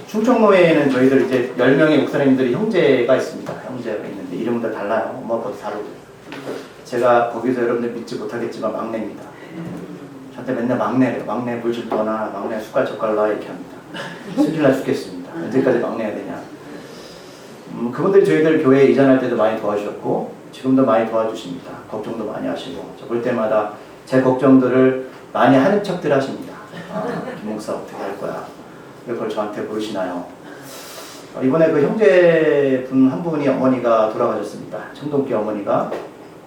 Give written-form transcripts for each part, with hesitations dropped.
충청로에는 저희들 이제 10명의 목사님들이 형제가 있습니다. 형제가 있는데 이름은 다 달라요. 엄마부터 다르고. 제가 거기서 여러분들 믿지 못하겠지만 막내입니다. 저한테 맨날 막내래요. 막내 물질 떠나, 막내 숟갈 젓갈 놔 이렇게 합니다. 승질날 죽겠습니다. 언제까지 막내야 되냐. 그분들이 저희들 교회에 이전할 때도 많이 도와주셨고 지금도 많이 도와주십니다. 걱정도 많이 하시고 저 볼 때마다 제 걱정들을 많이 하는 척들 하십니다. 김 목사 어떻게 할 거야? 왜 그걸 저한테 물으시나요? 이번에 그 형제분 한 분이 어머니가 돌아가셨습니다. 청동기 어머니가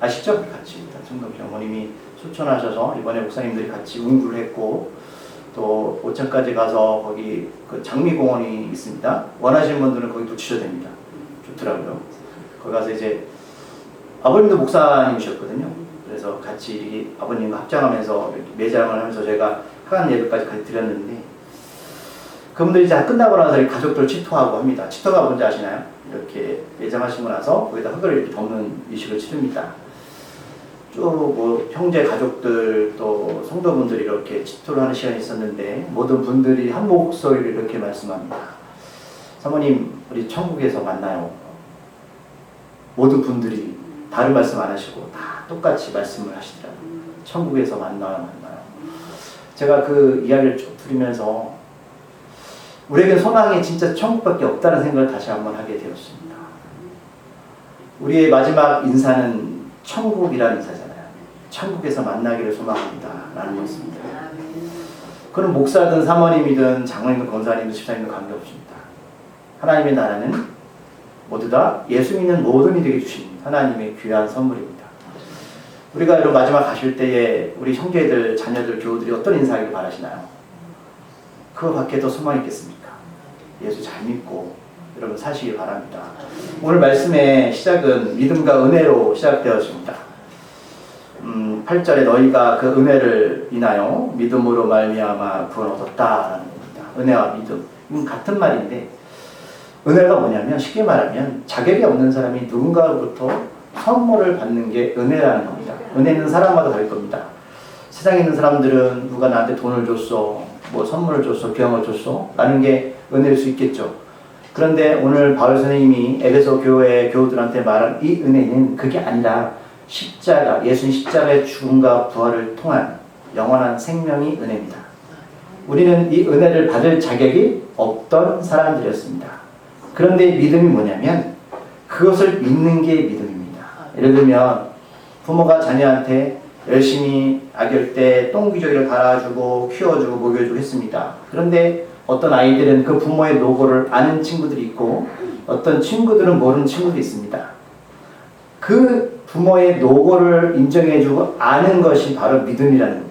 아시죠? 같이 청동기 어머님이 소천하셔서 이번에 목사님들이 같이 운구를 했고 또 오천까지 가서 거기 그 장미공원이 있습니다. 원하시는 분들은 거기 붙이셔도 됩니다. 좋더라고요. 거기 가서 이제 아버님도 목사님이셨거든요. 그래서 같이 이렇게 아버님과 합장하면서 이렇게 매장을 하면서 제가 하간 예배까지 같이 드렸는데 그분들이 다 끝나고 나서 가족들 치토하고 합니다. 치토가 뭔지 아시나요? 이렇게 매장하시고 나서 거기다 흙을 이렇게 덮는仪式을 치릅니다. 쭉 뭐 형제 가족들 또 성도분들이 이렇게 치토를 하는 시간이 있었는데 모든 분들이 한 목소리를 이렇게 말씀합니다. 사모님 우리 천국에서 만나요. 모든 분들이 다른 말씀 안 하시고 다 똑같이 말씀을 하시더라고요. 천국에서 만나요. 제가 그 이야기를 쭉 들으면서 우리에게 소망이 진짜 천국밖에 없다는 생각을 다시 한번 하게 되었습니다. 우리의 마지막 인사는 천국이라는 인사잖아요. 천국에서 만나기를 소망합니다. 라는 것입니다. 그럼 목사든 사모님이든 장로님이든 권사님이든 집사님이든 관계없습니다. 하나님의 나라는 모두 다 예수 믿는 모든 이들에게 주신 하나님의 귀한 선물입니다. 우리가 이런 마지막 가실 때에 우리 형제들, 자녀들, 교우들이 어떤 인사하기를 바라시나요? 그거 밖에 더 소망이 있겠습니까? 예수 잘 믿고 여러분 사시길 바랍니다. 오늘 말씀의 시작은 믿음과 은혜로 시작되었습니다. 8절에 너희가 그 은혜를 인하여 믿음으로 말미암아 구원 얻었다라는 겁니다. 은혜와 믿음. 이건 같은 말인데 은혜가 뭐냐면 쉽게 말하면 자격이 없는 사람이 누군가로부터 선물을 받는 게 은혜라는 겁니다. 은혜는 사람마다 다를 겁니다. 세상에 있는 사람들은 누가 나한테 돈을 줬어, 뭐 선물을 줬어, 병을 줬어 라는 게 은혜일 수 있겠죠. 그런데 오늘 바울 선생님이 에베소 교회 교우들한테 말한 이 은혜는 그게 아니라 십자가, 예수님 십자가의 죽음과 부활을 통한 영원한 생명이 은혜입니다. 우리는 이 은혜를 받을 자격이 없던 사람들이었습니다. 그런데 믿음이 뭐냐면 그것을 믿는 게 믿음입니다. 예를 들면 부모가 자녀한테 열심히 아기일 때 똥기저귀를 갈아주고 키워주고 먹여주고 했습니다. 그런데 어떤 아이들은 그 부모의 노고를 아는 친구들이 있고 어떤 친구들은 모르는 친구들이 있습니다. 그 부모의 노고를 인정해주고 아는 것이 바로 믿음이라는 겁니다.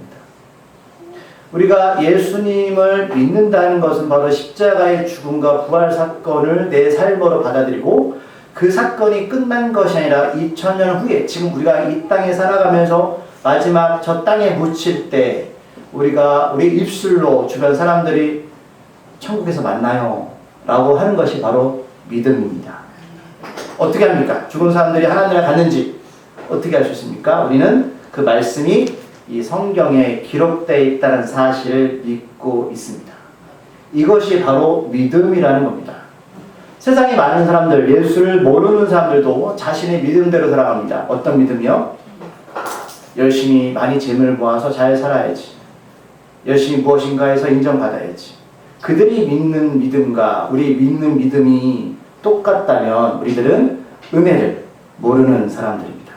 우리가 예수님을 믿는다는 것은 바로 십자가의 죽음과 부활 사건을 내 삶으로 받아들이고 그 사건이 끝난 것이 아니라 2000년 후에 지금 우리가 이 땅에 살아가면서 마지막 저 땅에 묻힐 때 우리가 우리 입술로 주변 사람들이 천국에서 만나요 라고 하는 것이 바로 믿음입니다. 어떻게 합니까? 죽은 사람들이 하나님을 갔는지 어떻게 알 수 있습니까? 우리는 그 말씀이 이 성경에 기록되어 있다는 사실을 믿고 있습니다. 이것이 바로 믿음이라는 겁니다. 세상에 많은 사람들, 예수를 모르는 사람들도 자신의 믿음대로 살아갑니다. 어떤 믿음이요? 열심히 많이 재물을 모아서 잘 살아야지. 열심히 무엇인가에서 인정받아야지. 그들이 믿는 믿음과 우리 믿는 믿음이 똑같다면 우리들은 은혜를 모르는 사람들입니다.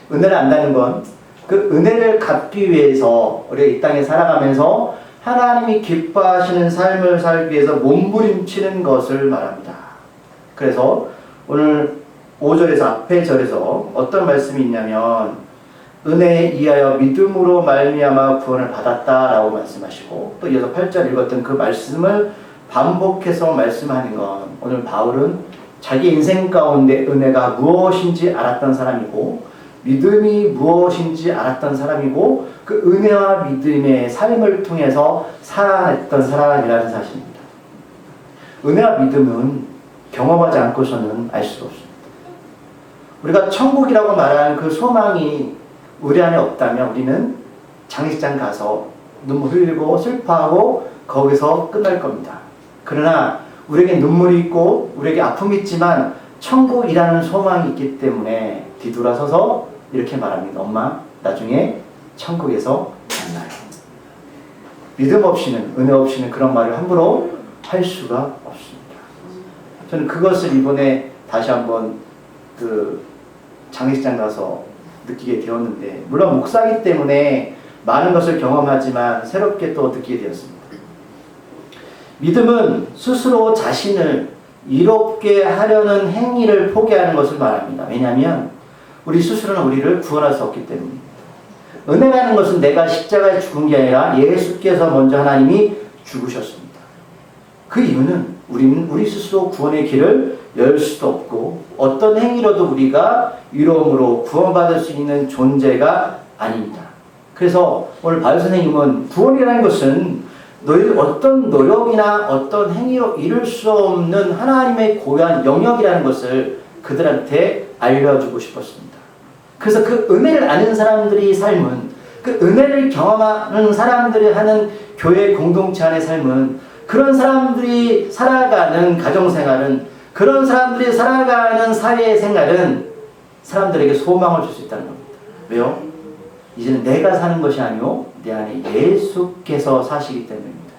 은혜를 안다는 건 그 은혜를 갚기 위해서 우리가 이 땅에 살아가면서 하나님이 기뻐하시는 삶을 살기 위해서 몸부림치는 것을 말합니다. 그래서 오늘 5절에서 앞에 절에서 어떤 말씀이 있냐면 은혜에 의하여 믿음으로 말미암아 구원을 받았다라고 말씀하시고 또 이어서 8절 읽었던 그 말씀을 반복해서 말씀하는 건 오늘 바울은 자기 인생 가운데 은혜가 무엇인지 알았던 사람이고 믿음이 무엇인지 알았던 사람이고 그 은혜와 믿음의 삶을 통해서 살아냈던 사람이라는 사실입니다. 은혜와 믿음은 경험하지 않고서는 알 수가 없습니다. 우리가 천국이라고 말하는 그 소망이 우리 안에 없다면 우리는 장례식장 가서 눈물 흘리고 슬퍼하고 거기서 끝날 겁니다. 그러나 우리에게 눈물이 있고 우리에게 아픔이 있지만 천국이라는 소망이 있기 때문에 뒤돌아서서 이렇게 말합니다. 엄마, 나중에 천국에서 만나요. 믿음 없이는, 은혜 없이는 그런 말을 함부로 할 수가 없습니다. 저는 그것을 이번에 다시 한번 그 장례식장 가서 느끼게 되었는데, 물론 목사이기 때문에 많은 것을 경험하지만 새롭게 또 느끼게 되었습니다. 믿음은 스스로 자신을 이롭게 하려는 행위를 포기하는 것을 말합니다. 왜냐하면 우리 스스로는 우리를 구원할 수 없기 때문입니다. 은혜라는 것은 내가 십자가에 죽은 게 아니라 예수께서 먼저 하나님이 죽으셨습니다. 그 이유는 우리는 우리 스스로 구원의 길을 열 수도 없고 어떤 행위로도 우리가 위로움으로 구원받을 수 있는 존재가 아닙니다. 그래서 오늘 바울 선생님은 구원이라는 것은 너희 어떤 노력이나 어떤 행위로 이룰 수 없는 하나님의 고유한 영역이라는 것을 그들한테 알려주고 싶었습니다. 그래서 그 은혜를 아는 사람들이 삶은, 그 은혜를 경험하는 사람들이 하는 교회 공동체 안의 삶은, 그런 사람들이 살아가는 가정생활은, 그런 사람들이 살아가는 사회생활은 사람들에게 소망을 줄 수 있다는 겁니다. 왜요? 이제는 내가 사는 것이 아니오 내 안에 예수께서 사시기 때문입니다.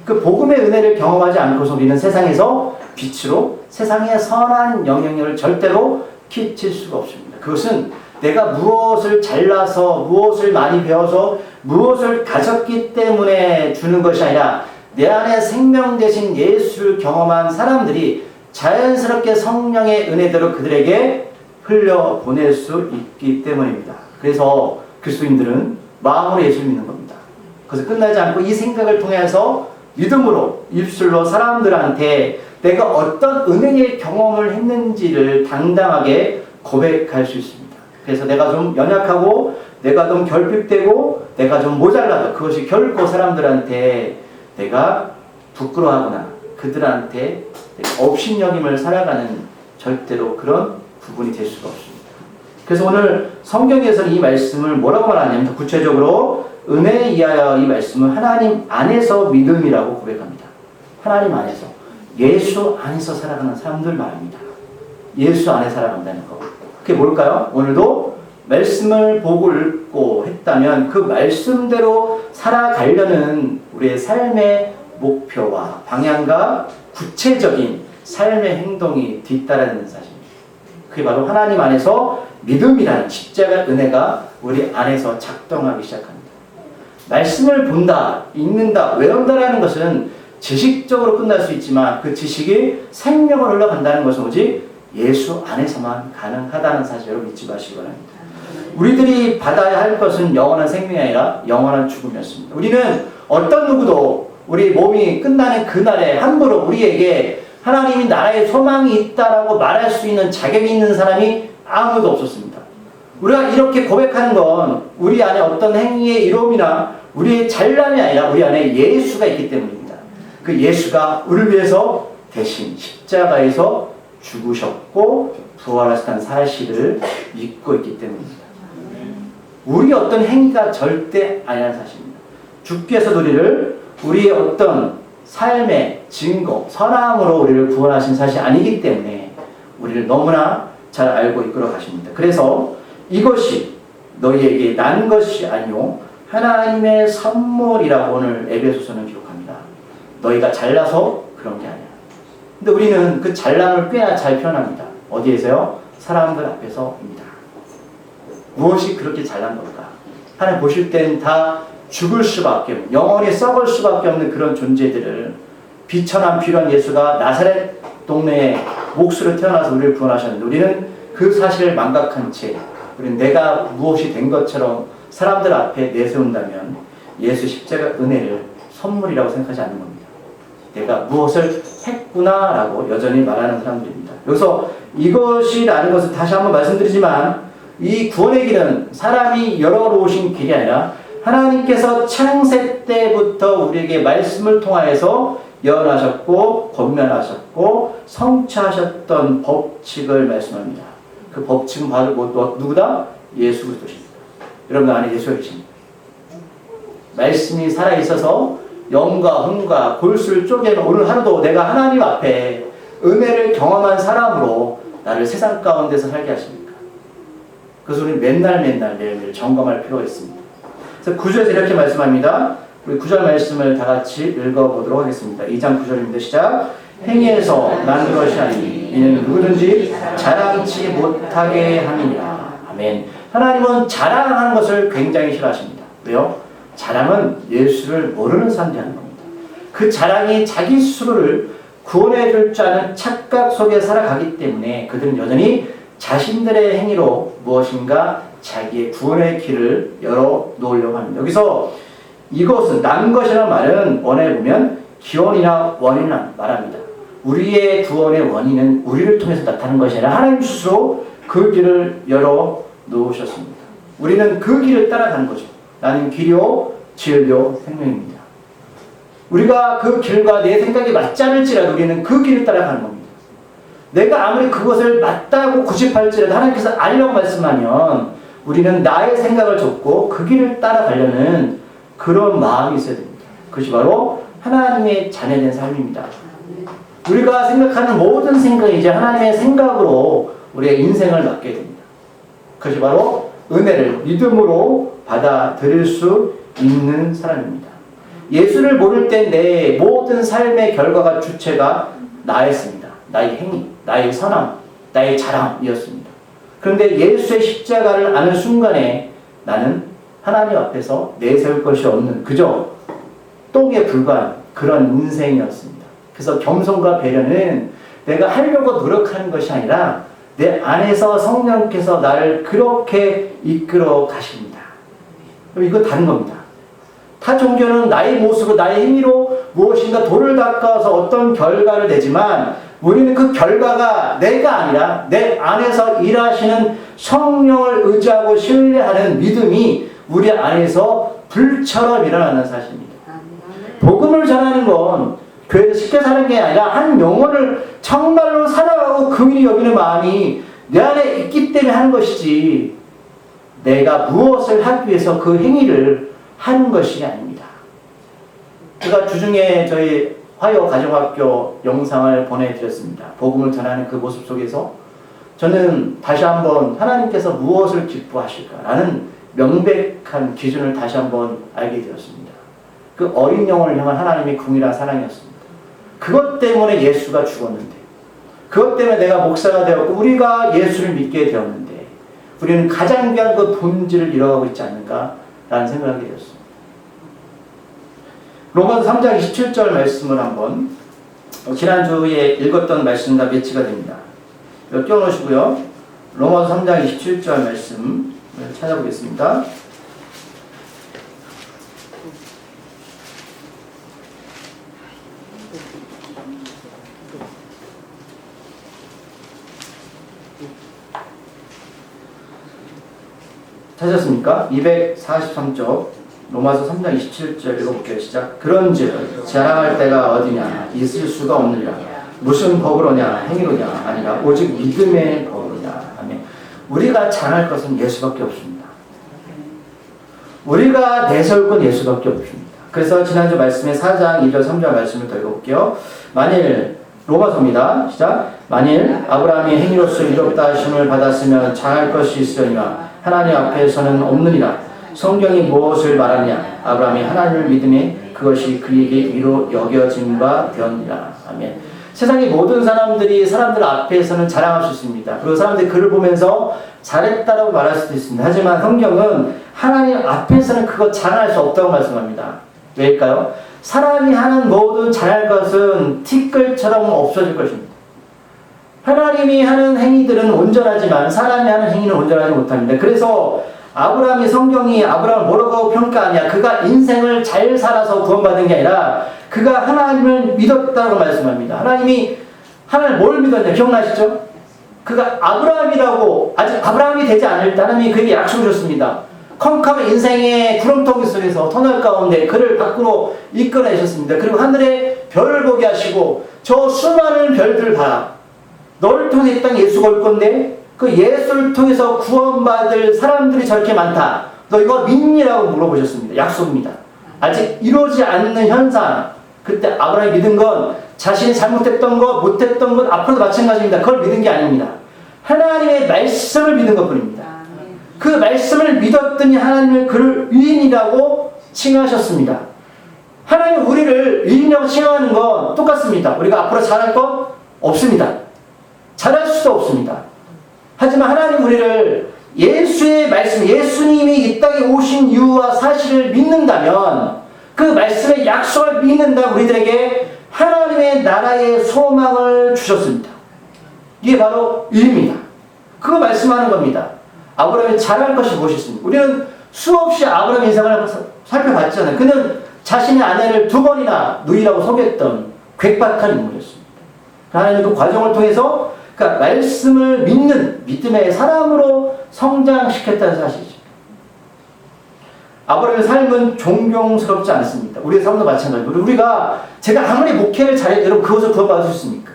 그 복음의 은혜를 경험하지 않고서 우리는 세상에서 빛으로 세상의 선한 영향력을 절대로 끼칠 수가 없습니다. 그것은 내가 무엇을 잘나서 무엇을 많이 배워서 무엇을 가졌기 때문에 주는 것이 아니라 내 안에 생명 되신 예수를 경험한 사람들이 자연스럽게 성령의 은혜대로 그들에게 흘려보낼 수 있기 때문입니다. 그래서 그리스도인들은 마음으로 예수를 믿는 겁니다. 그래서 끝나지 않고 이 생각을 통해서 믿음으로 입술로 사람들한테 내가 어떤 은혜의 경험을 했는지를 당당하게 고백할 수 있습니다. 그래서 내가 좀 연약하고 내가 좀 결핍되고 내가 좀 모자라도 그것이 결코 사람들한테 내가 부끄러워하거나 그들한테 업신여김을 살아가는 절대로 그런 부분이 될 수가 없습니다. 그래서 오늘 성경에서는 이 말씀을 뭐라고 말하냐면 구체적으로 은혜에 의하여 이 말씀은 하나님 안에서 믿음이라고 고백합니다. 하나님 안에서, 예수 안에서 살아가는 사람들 말합니다. 예수 안에 살아간다는 거. 그게 뭘까요? 오늘도 말씀을 보고 읽고 했다면 그 말씀대로 살아가려는 우리의 삶의 목표와 방향과 구체적인 삶의 행동이 뒤따르는 사실입니다. 그게 바로 하나님 안에서 믿음이라는 십자가 은혜가 우리 안에서 작동하기 시작합니다. 말씀을 본다, 읽는다, 외운다라는 것은 지식적으로 끝날 수 있지만 그 지식이 생명을 흘러간다는 것은 오직 예수 안에서만 가능하다는 사실을 믿지 마시기 바랍니다. 우리들이 받아야 할 것은 영원한 생명이 아니라 영원한 죽음이었습니다. 우리는 어떤 누구도 우리 몸이 끝나는 그날에 함부로 우리에게 하나님이 나라의 소망이 있다라고 말할 수 있는 자격이 있는 사람이 아무도 없었습니다. 우리가 이렇게 고백하는 건 우리 안에 어떤 행위의 이로움이나 우리의 잘남이 아니라 우리 안에 예수가 있기 때문입니다. 그 예수가 우리를 위해서 대신 십자가에서 죽으셨고 부활하셨다는 사실을 믿고 있기 때문입니다. 우리 어떤 행위가 절대 아니라는 사실입니다. 주께서 우리의 어떤 삶의 증거, 선함으로 우리를 구원하신 사실이 아니기 때문에 우리를 너무나 잘 알고 이끌어 가십니다. 그래서 이것이 너희에게 난 것이 아니오 하나님의 선물이라고 오늘 에베소서는 기록합니다. 너희가 잘나서 그런 게 아니야. 근데 우리는 그 잘남을 꽤나 잘 표현합니다. 어디에서요? 사람들 앞에서입니다. 무엇이 그렇게 잘난 걸까? 하나님 보실 땐 다 죽을 수밖에 없는, 영원히 썩을 수밖에 없는 그런 존재들을 비천한 필요한 예수가 나사렛 동네에 몫으로 태어나서 우리를 구원하셨는데 우리는 그 사실을 망각한 채 우리는 내가 무엇이 된 것처럼 사람들 앞에 내세운다면 예수 십자가 은혜를 선물이라고 생각하지 않는 겁니다. 내가 무엇을 했구나라고 여전히 말하는 사람들입니다. 여기서 이것이라는 것을 다시 한번 말씀드리지만 이 구원의 길은 사람이 열어놓으신 길이 아니라 하나님께서 창세 때부터 우리에게 말씀을 통하여서 예언하셨고 권면하셨고 성취하셨던 법칙을 말씀합니다. 그 법칙은 바로 누구다? 예수 그리스도십니다. 여러분 안에 예수가 계십니다. 말씀이 살아있어서 영과 흥과 골수를 쪼개는 오늘 하루도 내가 하나님 앞에 은혜를 경험한 사람으로 나를 세상 가운데서 살게 하십니까? 그래서 우리는 맨날 매일매일 점검할 필요가 있습니다. 그래서 9절에서 이렇게 말씀합니다. 우리 9절 말씀을 다 같이 읽어보도록 하겠습니다. 2장 9절입니다. 시작. 행위에서 난 것이 아니니 이는 누구든지 자랑치 못하게 함이니라. 아멘. 하나님은 자랑하는 것을 굉장히 싫어하십니다. 왜요? 자랑은 예수를 모르는 사람들이 하는 겁니다. 그 자랑이 자기 스스로를 구원해 줄 줄 아는 착각 속에 살아가기 때문에 그들은 여전히 자신들의 행위로 무엇인가 자기의 구원의 길을 열어놓으려고 합니다. 여기서 이것은 난 것이라는 말은 원어에 보면 기원이나 원인이라 말합니다. 우리의 구원의 원인은 우리를 통해서 나타나는 것이 아니라 하나님 스스로 그 길을 열어놓으셨습니다. 우리는 그 길을 따라가는 거죠. 나는 길이요 진리요 생명입니다. 우리가 그 길과 내 생각이 맞지 않을지라도 우리는 그 길을 따라가는 겁니다. 내가 아무리 그것을 맞다고 고집할지라도 하나님께서 아니라고 말씀하면 우리는 나의 생각을 접고 그 길을 따라가려는 그런 마음이 있어야 됩니다. 그것이 바로 하나님의 자녀된 삶입니다. 우리가 생각하는 모든 생각이 이제 하나님의 생각으로 우리의 인생을 맡게 됩니다. 그것이 바로 은혜를 믿음으로 받아들일 수 있는 사람입니다. 예수를 모를 때 내 모든 삶의 결과가 주체가 나였습니다. 나의 행위, 나의 선함, 나의 자랑이었습니다. 그런데 예수의 십자가를 아는 순간에 나는 하나님 앞에서 내세울 것이 없는 그저 똥에 불과한 그런 인생이었습니다. 그래서 겸손과 배려는 내가 하려고 노력하는 것이 아니라 내 안에서 성령께서 나를 그렇게 이끌어 가십니다. 이거 다른 겁니다. 타 종교는 나의 모습으로 나의 행위로 무엇인가 도를 닦아서 어떤 결과를 내지만 우리는 그 결과가 내가 아니라 내 안에서 일하시는 성령을 의지하고 신뢰하는 믿음이 우리 안에서 불처럼 일어나는 사실입니다. 복음을 전하는 건 교회에서 쉽게 사는 게 아니라 한 영혼을 정말로 사랑하고 긍휼히 여기는 마음이 내 안에 있기 때문에 하는 것이지 내가 무엇을 하기 위해서 그 행위를 하는 것이 아닙니다. 제가 주중에 저희 화요 가정학교 영상을 보내드렸습니다. 복음을 전하는 그 모습 속에서 저는 다시 한번 하나님께서 무엇을 기뻐하실까라는 명백한 기준을 다시 한번 알게 되었습니다. 그 어린 영혼을 향한 하나님의 궁일한 사랑이었습니다. 그것 때문에 예수가 죽었는데 그것 때문에 내가 목사가 되었고 우리가 예수를 믿게 되었는데 우리는 가장 귀한 그 본질을 잃어가고 있지 않는가라는 생각이 되었습니다. 로마서 3장 27절 말씀을 한번 지난주에 읽었던 말씀과 매치가 됩니다. 이거 띄워놓으시고요. 로마서 3장 27절 말씀 찾아보겠습니다. 찾았습니까? 243쪽 로마서 3장 27절 읽어볼게요. 시작. 그런즉 자랑할 때가 어디냐 있을 수가 없느니라. 무슨 법으로냐 행위로냐 아니라 오직 믿음의 법으로냐. 아멘. 우리가 자랑할 것은 예수밖에 없습니다. 우리가 내세울 건 예수밖에 없습니다. 그래서 지난주 말씀에 4장 2절 3절 말씀을 더 읽어볼게요. 만일 로마서입니다. 시작. 만일 아브라함이 행위로서 이롭다 하심을 받았으면 자랑할 것이 있으려니와 하나님 앞에서는 없느니라. 성경이 무엇을 말하냐? 아브라함이 하나님을 믿음에 그것이 그에게 의로 여겨진 바 되었느니라. 아멘. 세상의 모든 사람들 앞에서는 자랑할 수 있습니다. 그리고 사람들이 그를 보면서 잘했다라고 말할 수도 있습니다. 하지만 성경은 하나님 앞에서는 그거 자랑할 수 없다고 말씀합니다. 왜일까요? 사람이 하는 모든 잘할 것은 티끌처럼 없어질 것입니다. 하나님이 하는 행위들은 온전하지만 사람이 하는 행위는 온전하지 못합니다. 그래서 아브라함이 성경이 아브라함을 뭐라고 평가하냐? 그가 인생을 잘 살아서 구원받은 게 아니라 그가 하나님을 믿었다고 말씀합니다. 하나님이 하나님을 뭘 믿었냐? 기억나시죠? 그가 아브라함이라고 아직 아브라함이 되지 않을 때 하나님이 그에게 약속을 줬습니다. 컴컴한 인생의 구렁텅이 속에서 터널 가운데 그를 밖으로 이끌어내셨습니다. 그리고 하늘에 별을 보게 하시고 저 수많은 별들 봐라. 너를 통해 이 땅에 예수가 올 건데 그 예수를 통해서 구원받을 사람들이 저렇게 많다. 너 이거 믿니라고 물어보셨습니다. 약속입니다. 아직 이루어지지 않는 현상, 그때 아브라함이 믿은 건 자신이 잘못했던 것, 못했던 것 앞으로도 마찬가지입니다. 그걸 믿은 게 아닙니다. 하나님의 말씀을 믿은 것뿐입니다. 그 말씀을 믿었더니 하나님은 그를 의인이라고 칭하셨습니다. 하나님은 우리를 의인이라고 칭하는 건 똑같습니다. 우리가 앞으로 잘할 것 없습니다. 잘할 수도 없습니다. 하지만 하나님 우리를 예수의 말씀, 예수님이 이 땅에 오신 이유와 사실을 믿는다면, 그 말씀의 약속을 믿는다 우리들에게 하나님의 나라의 소망을 주셨습니다. 이게 바로 의입니다. 그거 말씀하는 겁니다. 아브라함이 잘할 것이 무엇이 있습니까? 우리는 수없이 아브라함 인생을 살펴봤잖아요. 그는 자신의 아내를 2번이나 누이라고 속였던 괴팍한 인물이었습니다. 하나님은 그 과정을 통해서 그러니까 말씀을 믿는 믿음의 사람으로 성장시켰다는 사실이죠. 아브라함의 삶은 존경스럽지 않습니다. 우리의 삶도 마찬가지고, 제가 아무리 목회를 잘해도 여러분 그것을 구원받을 수 있습니까?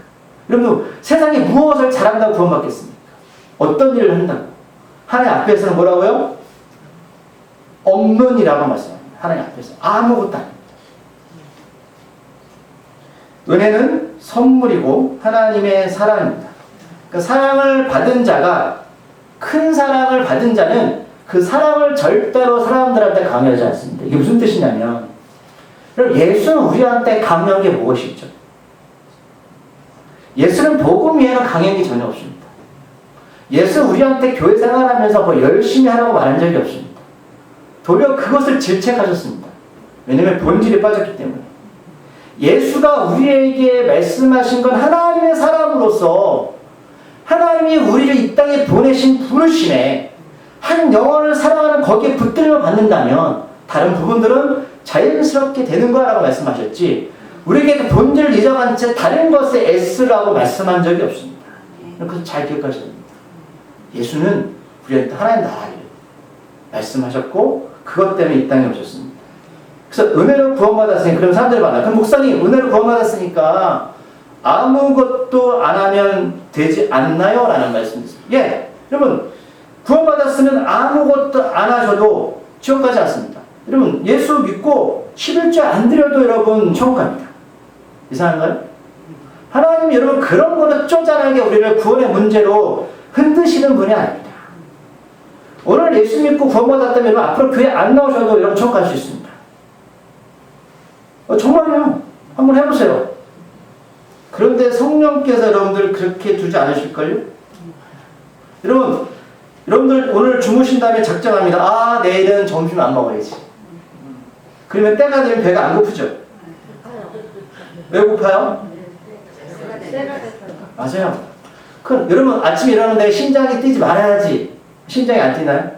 여러분 세상에 무엇을 잘한다고 구원받겠습니까? 어떤 일을 한다고? 하나님 앞에서는 뭐라고요? 없는이라고 말씀합니다. 하나님 앞에서 아무것도 아닙니다. 은혜는 선물이고 하나님의 사랑입니다. 그 사랑을 받은 자가, 큰 사랑을 받은 자는 그 사랑을 절대로 사람들한테 강요하지 않습니다. 이게 무슨 뜻이냐면, 예수는 우리한테 강요한 게 무엇이죠? 예수는 복음 외에는 강요한 게 전혀 없습니다. 예수는 우리한테 교회 생활하면서 뭐 열심히 하라고 말한 적이 없습니다. 도리어 그것을 질책하셨습니다. 왜냐하면 본질에 빠졌기 때문에. 예수가 우리에게 말씀하신 건 하나님의 사람으로서 하나님이 우리를 이 땅에 보내신 부르심에 한 영혼을 사랑하는 거기에 붙들려 받는다면 다른 부분들은 자연스럽게 되는 거라고 말씀하셨지, 우리에게 그 본질을 잊어간 채 다른 것에 애쓰라고 말씀한 적이 없습니다. 그래서 잘 기억하셔야 됩니다. 예수는 우리한테 하나님 나라를 말씀하셨고 그것 때문에 이 땅에 오셨습니다. 그래서 은혜로 구원받았으니 그런 사람들이 많아요. 그럼 목사님 은혜로 구원받았으니까 아무것도 안 하면 되지 않나요? 라는 말씀이 있습니다. 예, 여러분 구원받았으면 아무것도 안 하셔도 지옥 가지 않습니다. 여러분 예수 믿고 11조 안 드려도 여러분 천국 갑니다. 이상한가요? 하나님이 여러분 그런 거는 쪼잔하게 우리를 구원의 문제로 흔드시는 분이 아닙니다. 오늘 예수 믿고 구원받았다면 여러분 앞으로 교회 안 나오셔도 여러분 천국 갈 수 있습니다. 정말요. 한번 해보세요. 그런데 성령께서 여러분들 그렇게 두지 않으실걸요? 여러분들 오늘 주무신 다음에 작정합니다. 아, 내일은 점심 안 먹어야지. 그러면 때가 되면 배가 안 고프죠? 왜 고파요? 맞아요. 그럼 여러분 아침에 일어나는데 심장이 뛰지 말아야지. 심장이 안 뛰나요?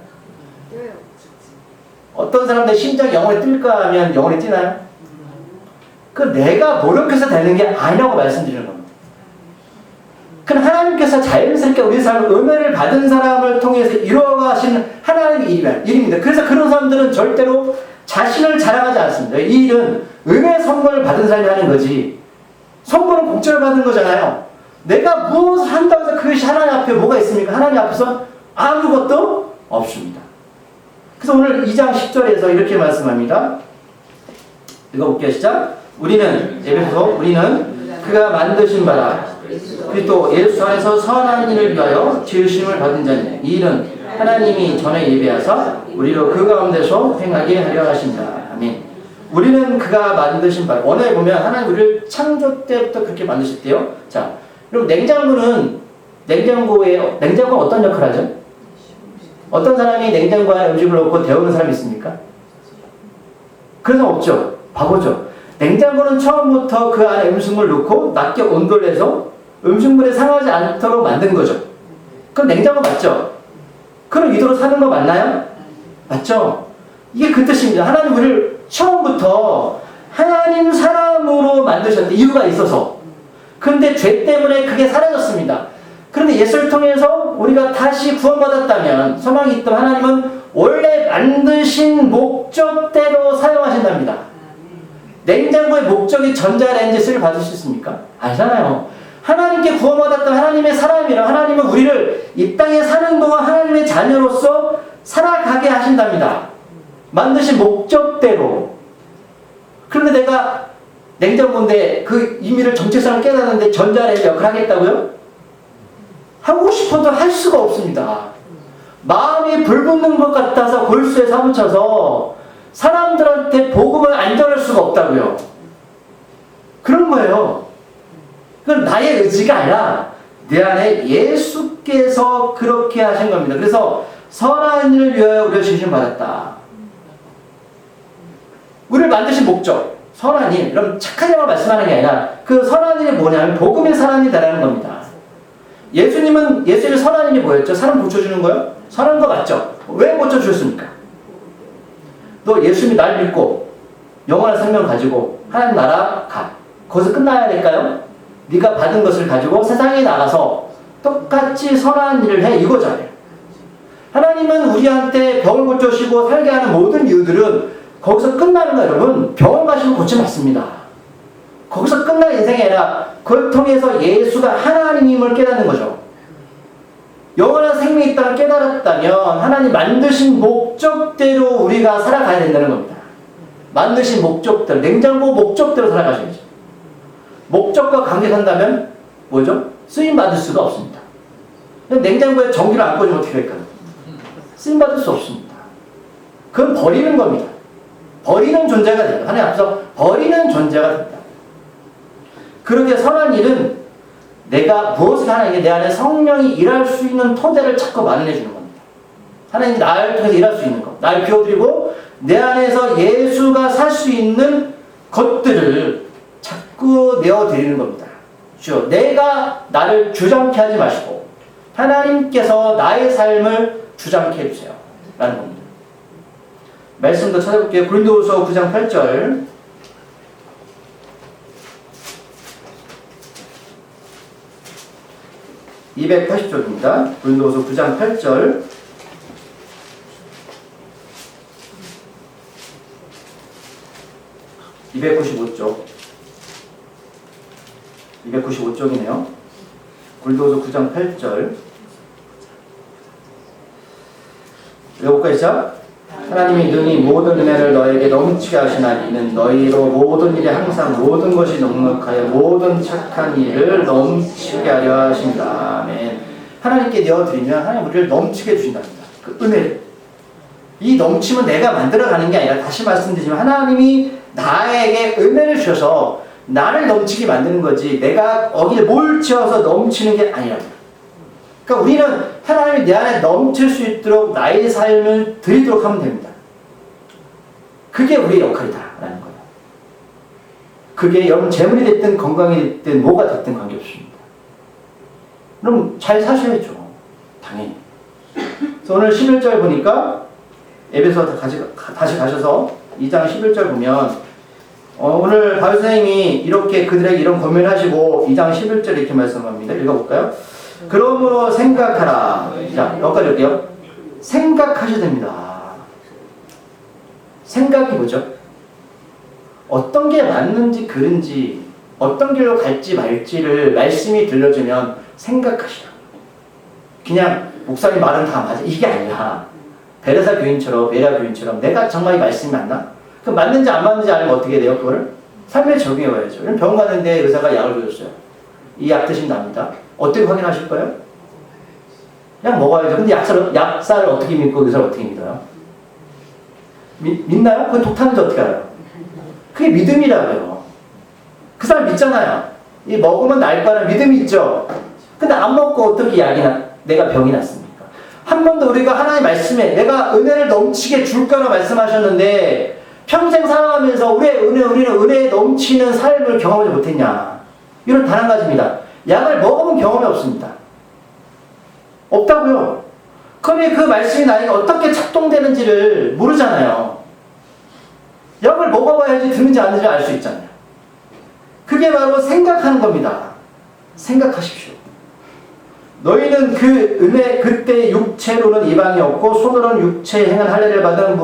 어떤 사람들 심장이 영원히 뛸까 하면 영원히 뛰나요? 그 내가 노력해서 되는 게 아니라고 말씀드리는 겁니다. 그럼 하나님께서 자연스럽게 우리 삶을 은혜를 받은 사람을 통해서 이루어가신 하나님의 일입니다. 그래서 그런 사람들은 절대로 자신을 자랑하지 않습니다. 이 일은 은혜 선물을 받은 사람이 하는 거지. 선물은 공짜로 받은 거잖아요. 내가 무엇을 한다고 해서 그것이 하나님 앞에 뭐가 있습니까? 하나님 앞에서 아무것도 없습니다. 그래서 오늘 2장 10절에서 이렇게 말씀합니다. 읽어볼게요. 시작. 우리는 그가 만드신 바라 그리스도 예수 안에서 선한 일을 위하여 지으심을 받은 자니 이 일은 하나님이 전에 예비하사 우리로 그 가운데서 행하게 하려 하신다. 아멘. 우리는 그가 만드신 바라. 원어에 보면 하나님 우리를 창조 때부터 그렇게 만드셨대요. 자, 그럼 냉장고는 어떤 역할을 하죠? 어떤 사람이 냉장고 안에 음식을 넣고 데우는 사람이 있습니까? 그런 사람 없죠. 바보죠. 냉장고는 처음부터 그 안에 음식물을 넣고 낮게 온도를 해서 음식물이 상하지 않도록 만든 거죠. 그럼 냉장고 맞죠? 그럼 이대로 사는 거 맞나요? 맞죠? 이게 그 뜻입니다. 하나님 우리를 처음부터 하나님 사람으로 만드셨는데 이유가 있어서. 그런데 죄 때문에 그게 사라졌습니다. 그런데 예수를 통해서 우리가 다시 구원받았다면 소망이 있던 하나님은 원래 만드신 목적대로 사용하신답니다. 냉장고의 목적이 전자레인지를 받을 수 있습니까? 아니잖아요. 하나님께 구원받았던 하나님의 사람이라 하나님은 우리를 이 땅에 사는 동안 하나님의 자녀로서 살아가게 하신답니다. 만드신 목적대로. 그런데 내가 냉장고인데 그 의미를 정체성을 깨닫는데 전자레인지 역할을 하겠다고요? 하고 싶어도 할 수가 없습니다. 마음이 불붙는 것 같아서 골수에 사무쳐서 사람들한테 복음을 안 전할 수가 없다고요. 그런 거예요. 그건 나의 의지가 아니라 내 안에 예수께서 그렇게 하신 겁니다. 그래서 선한 일을 위하여 우리가 지으심받았다. 우리를 만드신 목적, 선한 일, 그럼 착한 일만 말씀하는 게 아니라 그 선한 일이 뭐냐면 복음의 선한 일이 되라는 겁니다. 예수님의 선한 일이 뭐였죠? 사람 고쳐주는 거요? 선한 거 맞죠? 왜 고쳐주셨습니까? 너 예수님이 날 믿고 영원한 생명 가지고 하나님 나라 가. 거기서 끝나야 될까요? 네가 받은 것을 가지고 세상에 나가서 똑같이 선한 일을 해. 이거잖아요. 하나님은 우리한테 병을 고쳐주시고 살게 하는 모든 이유들은 거기서 끝나는 거예요. 여러분, 병원 가시면 고치 맞습니다. 거기서 끝나는 인생이 아니라 그걸 통해서 예수가 하나님임을 깨닫는 거죠. 영원한 생명이 있다는 깨달았다면 하나님 만드신 목적대로 우리가 살아가야 된다는 겁니다. 만드신 목적대로, 냉장고 목적대로 살아가셔야죠. 목적과 관계한다면 뭐죠? 쓰임받을 수가 없습니다. 냉장고에 전기를 안 꽂으면 어떻게 될까요? 쓰임받을 수 없습니다. 그건 버리는 겁니다. 버리는 존재가 됩니다. 하나님 앞에서 버리는 존재가 됩니다. 그렇게 선한 일은 내가 무엇을 하나님께 내 안에 성령이 일할 수 있는 토대를 자꾸 마련해 주는 겁니다. 하나님이 나를 통해서 일할 수 있는 것, 나를 비워드리고 내 안에서 예수가 살 수 있는 것들을 자꾸 내어드리는 겁니다. 주여, 내가 나를 주장케 하지 마시고 하나님께서 나의 삶을 주장케 해주세요. 라는 겁니다. 말씀도 찾아볼게요. 고린도후서 9장 8절 280쪽입니다. 고린도후서 9장 8절 295쪽 295쪽이네요. 고린도후서 9장 8절 읽어볼까요? 시작. 하나님이 능히 모든 은혜를 너에게 넘치게 하시나니 이는 너희로 모든 일에 항상 모든 것이 넉넉하여 모든 착한 일을 넘치게 하려 하신다. 아멘. 하나님께 내어드리면 하나님 우리를 넘치게 해주신답니다. 그 은혜를. 이 넘침은 내가 만들어가는 게 아니라 다시 말씀드리지만 하나님이 나에게 은혜를 주셔서 나를 넘치게 만드는 거지 내가 거기에 뭘 채워서 넘치는 게 아니라. 그러니까 우리는 하나님이 내 안에 넘칠 수 있도록 나의 삶을 드리도록 하면 됩니다. 그게 우리의 역할이다 라는 거예요. 그게 여러분 재물이 됐든 건강이 됐든 뭐가 됐든 관계없습니다. 그럼 잘 사셔야죠. 당연히. 그래서 오늘 11절 보니까 에베소 다시 가셔서 2장 11절 보면 오늘 바울 선생님이 이렇게 그들에게 이런 고민을 하시고 2장 11절 이렇게 말씀합니다. 읽어볼까요? 그러므로 생각하라. 자, 여기까지 올게요. 생각하셔야 됩니다. 생각이 뭐죠? 어떤 게 맞는지 그른지 어떤 길로 갈지 말지를 말씀이 들려주면 생각하시라. 그냥 목사님 말은 다 맞아. 이게 아니라 베레사 교인처럼 베레아 교인처럼 내가 정말 이 말씀이 맞나? 그럼 맞는지 안 맞는지 알면 어떻게 돼요? 그거를 삶에 적용해 봐야죠. 병원 갔는데 의사가 약을 줘줬어요. 이 약 드신답니다. 어떻게 확인하실 거예요? 그냥 먹어야죠. 근데 약사를 어떻게 믿고 의사를 어떻게 믿어요? 믿나요? 그건 독타는지 어떻게 알아요? 그게 믿음이라고요. 그 사람 믿잖아요. 이 먹으면 날 거라는 믿음이 있죠. 근데 안 먹고 어떻게 내가 병이 났습니까? 한 번도 우리가 하나님 말씀에 내가 은혜를 넘치게 줄 거라 말씀하셨는데 평생 살아가면서 우리는 은혜에 넘치는 삶을 경험하지 못했냐? 이런 단 한 가지입니다. 약을 먹으면 경험이 없습니다. 없다고요. 그러면 그 말씀이 나에게 어떻게 작동되는지를 모르잖아요. 약을 먹어봐야지 듣는지 안 듣는지 알 수 있잖아요. 그게 바로 생각하는 겁니다. 생각하십시오. 너희는 그 은혜 그때 육체로는 이방이 없고 손으로는 육체에 행한 할례를 받은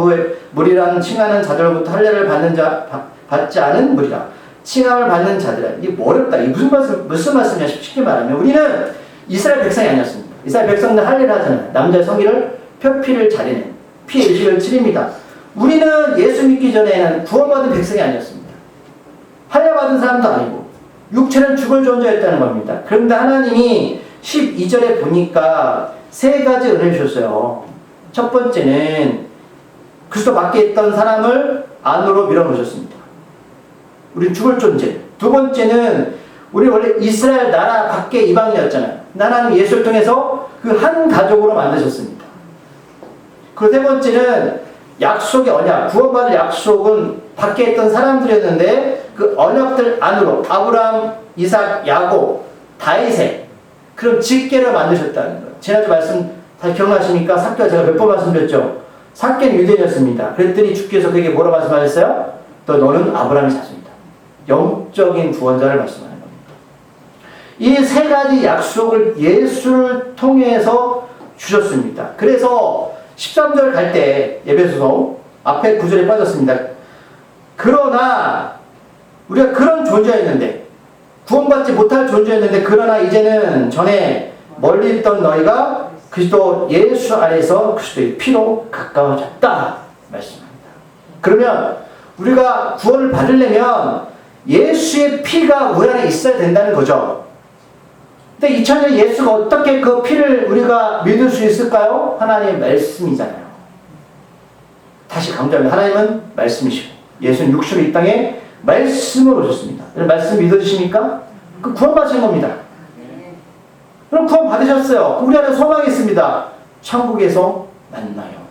무리란 칭하는 자들로부터 할례를 받지 않은 무리라. 칭함을 받는 자들아. 이게 어렵다. 이게 무슨 말씀이냐 쉽게 말하면 우리는 이스라엘 백성이 아니었습니다. 이스라엘 백성들 할례를 하잖아요. 남자의 성기를 표피를 자리는 피 일식을 치릅니다. 우리는 예수 믿기 전에는 구원받은 백성이 아니었습니다. 할례받은 사람도 아니고 육체는 죽을 존재였다는 겁니다. 그런데 하나님이 12절에 보니까 세 가지 은혜를 주셨어요. 첫 번째는 그리스도 밖에 있던 사람을 안으로 밀어넣으셨습니다. 우린 죽을 존재. 두 번째는 우리 원래 이스라엘 나라 밖에 이방인이었잖아요. 하나님 예수를 통해서 그 한 가족으로 만드셨습니다. 그리고 세 번째는 약속의 언약, 구원받을 약속은 밖에 있던 사람들이었는데 그 언약들 안으로 아브라함, 이삭, 야곱, 다윗의 그런 직계를 만드셨다는 거예요. 지난주 말씀 다시 기억나십니까? 삭개가 제가 몇 번 말씀드렸죠? 삭개는 유대인이었습니다. 그랬더니 주께서 그에게 뭐라 말씀하셨어요? 너는 아브라함의 자손이다. 영적인 구원자를 말씀하는 겁니다. 이 세 가지 약속을 예수를 통해서 주셨습니다. 그래서 13절 갈 때 에베소서 앞에 9절에 빠졌습니다. 그러나 우리가 그런 존재였는데 구원받지 못할 존재였는데 그러나 이제는 전에 멀리 있던 너희가 그리스도 예수 안에서 그리스도의 피로 가까워졌다 말씀합니다. 그러면 우리가 구원을 받으려면 예수의 피가 우리 안에 있어야 된다는 거죠. 근데 2000년 예수가 어떻게 그 피를 우리가 믿을 수 있을까요? 하나님의 말씀이잖아요. 다시 강조합니다. 하나님은 말씀이시고 예수는 육신으로 이 땅에 말씀으로 오셨습니다. 말씀 믿어주십니까? 그 구원 받으신 겁니다. 그럼 구원 받으셨어요. 우리 안에 소망이 있습니다. 천국에서 만나요.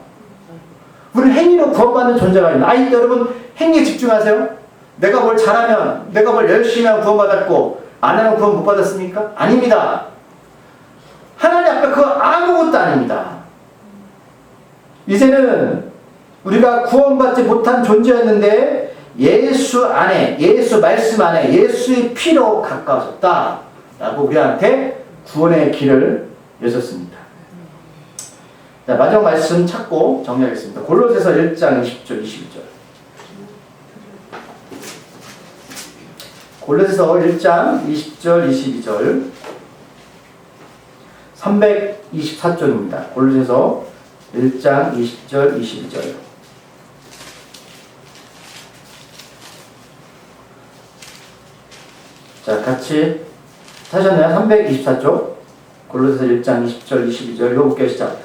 우리는 행위로 구원받는 존재가 있습니다. 아이 여러분 행위에 집중하세요. 내가 뭘 잘하면 내가 뭘 열심히 하면 구원받았고 안 하면 구원 못 받았습니까? 아닙니다. 하나님 앞에 그거 아무것도 아닙니다. 이제는 우리가 구원받지 못한 존재였는데 예수 안에, 예수 말씀 안에 예수의 피로 가까워졌다 라고 우리한테 구원의 길을 여셨습니다. 자, 마지막 말씀 찾고 정리하겠습니다. 골로새서 1장 20절 21절. 골로새서 1장 20절 22절 324쪽입니다. 골로새서 1장 20절 22절. 자, 같이 하셨나요? 324쪽 골로새서 1장 20절 22절 읽어볼게요. 시작.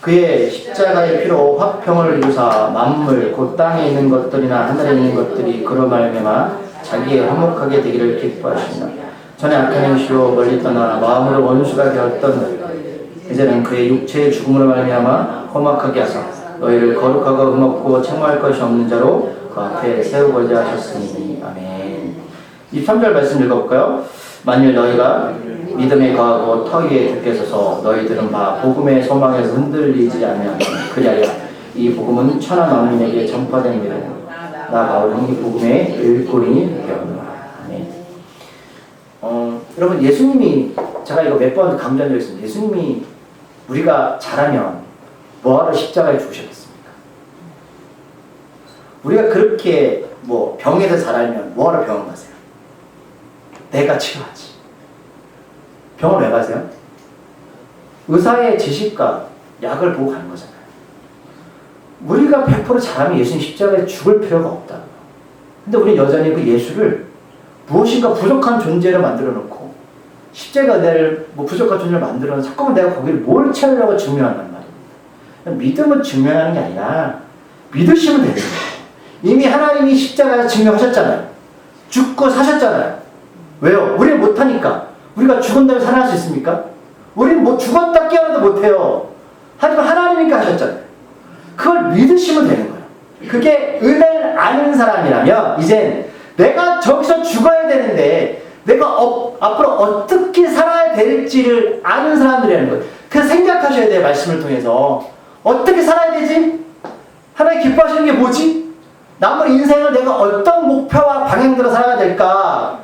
그의 십자가의 피로 화평을 이루사 만물 곧 땅에 있는 것들이나 하늘에 있는 것들이 그로 말미암아 자기의 화목하게 되기를 기뻐하십니다. 전에 악한 행실로 멀리 떠나 마음으로 원수가 되었던 너희를 이제는 그의 육체의 죽음으로 말미암아 험악하게 하사 너희를 거룩하고 흠없고 책망할 것이 없는 자로 그 앞에 세우고자 하셨으니. 아멘. 23절 말씀 읽어볼까요? 만일 너희가 믿음에 거하고 터 위에 굳게 서서 너희들은 바 복음의 소망에서 흔들리지 않으면 그리하여 이 복음은 천하 만민에게 전파된 이라 나 바울은 이 복음의 일꾼이 되었노라. 아멘. 여러분 예수님이 제가 이거 몇 번 강조한 적 있습니다. 예수님이 우리가 잘하면 뭐하러 십자가에 죽으셨겠습니까? 우리가 그렇게 뭐 병에서 잘하면 뭐하러 병원 가세요? 내가 치료하지. 병원 왜 가세요? 의사의 지식과 약을 보고 가는 거잖아요. 우리가 100% 잘하면 예수님 십자가에 죽을 필요가 없다. 근데 우리는 여전히 그 예수를 무엇인가 부족한 존재로 만들어 놓고 십자가 은혜를 뭐 부족한 존재로 만들어 놓고 자꾸만 내가 거기를 뭘 채우려고 증명한단 말이에요. 믿음은 증명하는 게 아니라 믿으시면 되는 거예요. 이미 하나님이 십자가에서 증명하셨잖아요. 죽고 사셨잖아요. 왜요? 우리는 못하니까. 우리가 죽은 다음에 살아날 수 있습니까? 우리는 뭐 죽었다 깨어나도 못해요. 하지만 하나님이니까 하셨잖아요. 그걸 믿으시면 되는 거예요. 그게 은혜를 아는 사람이라면 이젠 내가 저기서 죽어야 되는데 내가 앞으로 어떻게 살아야 될지를 아는 사람들이라는 거예요. 그래서 생각하셔야 돼요. 말씀을 통해서. 어떻게 살아야 되지? 하나님 기뻐하시는 게 뭐지? 남은 인생을 내가 어떤 목표와 방향대로 살아야 될까?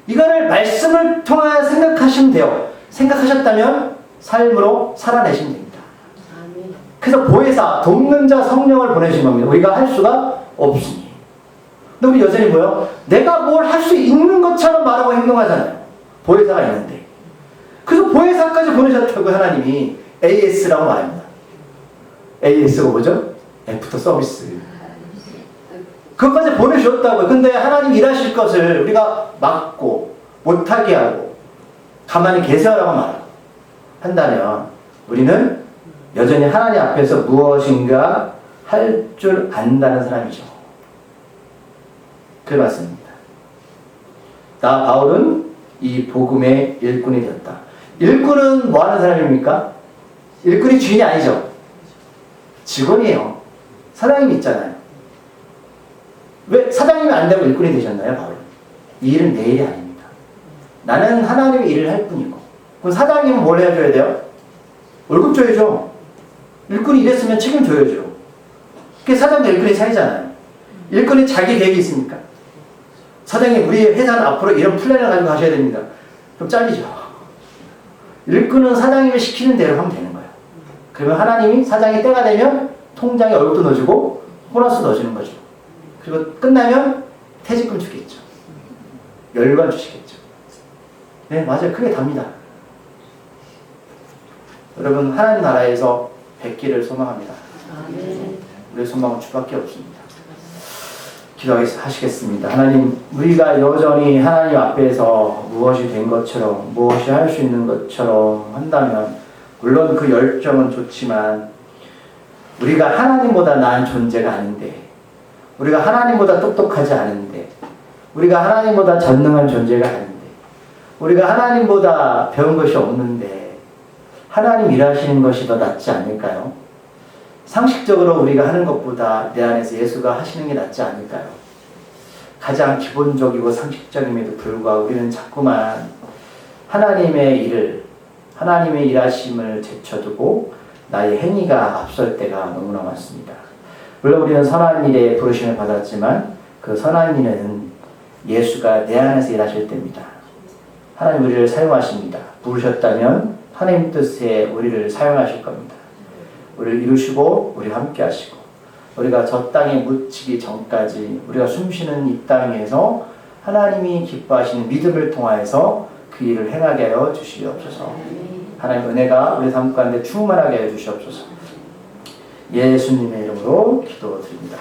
이거를 말씀을 통하여 생각하시면 돼요. 생각하셨다면 삶으로 살아내시면 됩니다. 그래서 보혜사, 돕는 자 성령을 보내신 겁니다. 우리가 할 수가 없으니. 근데 우리 여전히 뭐요? 내가 뭘 할 수 있는 것처럼 말하고 행동하잖아요. 보혜사가 있는데. 그래서 보혜사까지 보내셨다고 하나님이 AS라고 말합니다. AS가 뭐죠? 애프터 서비스. 그것까지 보내주셨다고요. 근데 하나님 일하실 것을 우리가 막고 못하게 하고 가만히 계세요라고 한다면 우리는 여전히 하나님 앞에서 무엇인가 할 줄 안다는 사람이죠. 그 맞습니다. 나 바울은 이 복음의 일꾼이 되었다. 일꾼은 뭐 하는 사람입니까? 일꾼이 주인이 아니죠. 직원이에요. 사장님 있잖아요. 왜 사장님이 안 되고 일꾼이 되셨나요, 바울은? 이 일은 내 일이 아닙니다. 나는 하나님의 일을 할 뿐이고. 그럼 사장님은 뭘 해줘야 돼요? 월급 줘야죠. 일꾼이 일했으면 책임져야죠. 그게 사장과 일꾼의 차이잖아요. 일꾼이 자기 계획이 있습니까? 사장님, 우리 회사는 앞으로 이런 플랜을 가지고 가셔야 됩니다. 그럼 잘리죠. 일꾼은 사장님이 시키는 대로 하면 되는 거예요. 그러면 하나님이 사장이 때가 되면 통장에 월급도 넣어주고 보너스 넣어주는 거죠. 그리고 끝나면 퇴직금 주겠죠. 열관 주시겠죠. 네, 맞아요. 그게 답니다. 여러분, 하나님 나라에서 뵙기를 소망합니다. 우리의 소망은 주밖에 없습니다. 기도하시겠습니다. 하나님, 우리가 여전히 하나님 앞에서 무엇이 된 것처럼, 무엇이 할 수 있는 것처럼 한다면, 물론 그 열정은 좋지만, 우리가 하나님보다 나은 존재가 아닌데, 우리가 하나님보다 똑똑하지 않은데, 우리가 하나님보다 전능한 존재가 아닌데, 우리가 하나님보다 배운 것이 없는데, 하나님 일하시는 것이 더 낫지 않을까요? 상식적으로 우리가 하는 것보다 내 안에서 예수가 하시는 게 낫지 않을까요? 가장 기본적이고 상식적임에도 불구하고 우리는 자꾸만 하나님의 일을, 하나님의 일하심을 제쳐두고 나의 행위가 앞설 때가 너무나 많습니다. 물론 우리는 선한 일에 부르심을 받았지만 그 선한 일은 예수가 내 안에서 일하실 때입니다. 하나님 우리를 사용하십니다. 부르셨다면 하나님 뜻에 우리를 사용하실 겁니다. 우리를 이루시고 우리와 함께 하시고 우리가 저 땅에 묻히기 전까지 우리가 숨쉬는 이 땅에서 하나님이 기뻐하시는 믿음을 통하여서 그 일을 행하게 하여 주시옵소서. 하나님 은혜가 우리 삶 가운데 충만하게 하여 주시옵소서. 예수님의 이름으로 기도드립니다.